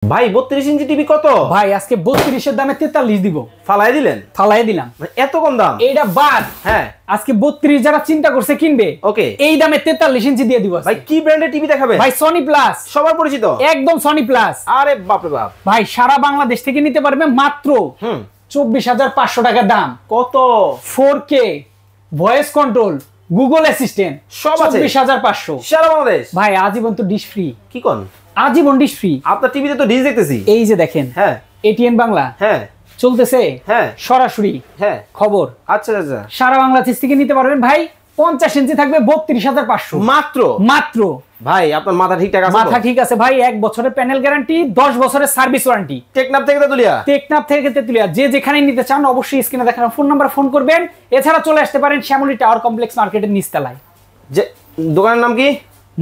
ভাই 32 inch TV কত? ভাই আজকে 32 এর দামে 43 দিব। ফালাই দিলেন? ফালাই দিলাম। এত কম দাম? এইটা বাদ। হ্যাঁ আজকে 32 যারা চিন্তা করছে কিনবে, ওকে, এই দামে 43 ইঞ্চি দিয়ে দিব। ভাই কি ব্র্যান্ডের টিভি দেখাবে? ভাই সনি প্লাস, সবার পরিচিত, একদম সনি প্লাস। আরে বাপ রে বাপ। ভাই সারা বাংলাদেশ থেকে নিতে পারবে মাত্র 24,500 টাকা দাম। কত? 4K voice control, Google assistant সব আছে। 24,500 সারা বাংলাদেশ। ভাই আজীবন তো ডিশ ফ্রি। কি কোন? আজীবন ডিশ ফ্রি। আপনার টিভিতে তো ডিশ দেখতেছি। এই যে দেখেন, হ্যাঁ এটিএন বাংলা হ্যাঁ চলতেছে, হ্যাঁ সরাসরি হ্যাঁ খবর। আচ্ছা আচ্ছা, সারা বাংলাদেশ থেকে নিতে পারবেন ভাই। 50 ইঞ্চি থাকবে 32,500 মাত্র। মাত্র। ভাই আপনার মাথা ঠিকঠাক আছে? মাথা ঠিক আছে ভাই। 1 বছরের প্যানেল গ্যারান্টি, 10 বছরের সার্ভিস ওয়ারেন্টি। টেকনাফ থেকে তেতুলিয়া? টেকনাফ থেকে তেতুলিয়া। যে যেখানে নিতে চান অবশ্যই স্ক্রিনে দেখানো ফোন নাম্বার ফোন করবেন। এছাড়া চলে আসতে পারেন শ্যামলী টাওয়ার কমপ্লেক্স মার্কেটের নিচতলায়। যে দোকানের নাম কি?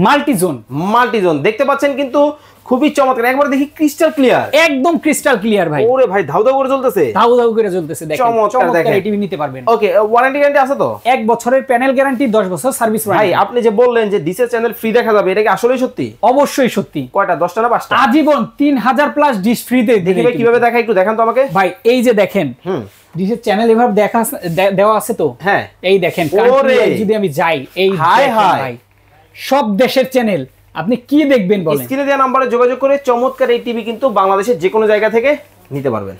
মাল্টিজোন। মাল্টিজোন। দেখতে পাচ্ছেন কিন্তু খুবই চমৎকার, একবার দেখি ক্রিস্টাল ক্লিয়ার, একদম ক্রিস্টাল ক্লিয়ার ভাই। ওরে ভাই ধাউ ধাউ করে জ্বলতেছে, ধাউ ধাউ করে জ্বলতেছে। দেখেন চমৎকার টিভি নিতে পারবেন। ওকে, ওয়ারেন্টি গ্যারান্টি আছে তো? 1 বছরের প্যানেল গ্যারান্টি, 10 বছর সার্ভিস ওয়ারেন্টি। ভাই আপনি যে বললেন যে ডিসের চ্যানেল ফ্রি দেখা যাবে, এটা কি আসলেই সত্যি? অবশ্যই সত্যি। কয়টা, 10টা না 5টা? আজীবন 3000 প্লাস ডিশ ফ্রিতে। দেখি ভাই কিভাবে দেখা, একটু দেখান তো আমাকে। ভাই এই যে দেখেন, ডিশের চ্যানেল এভাবে দেওয়া আছে তো। হ্যাঁ এই দেখেন, যদি আমি যাই, এই ভাই সব দেশের চ্যানেল আপনি কি দেখবেন বলেন? স্ক্রিনে দেওয়া নম্বরে যোগাযোগ করে চমৎকার এই টিভি কিন্তু বাংলাদেশের যে কোনো জায়গা থেকে নিতে পারবেন।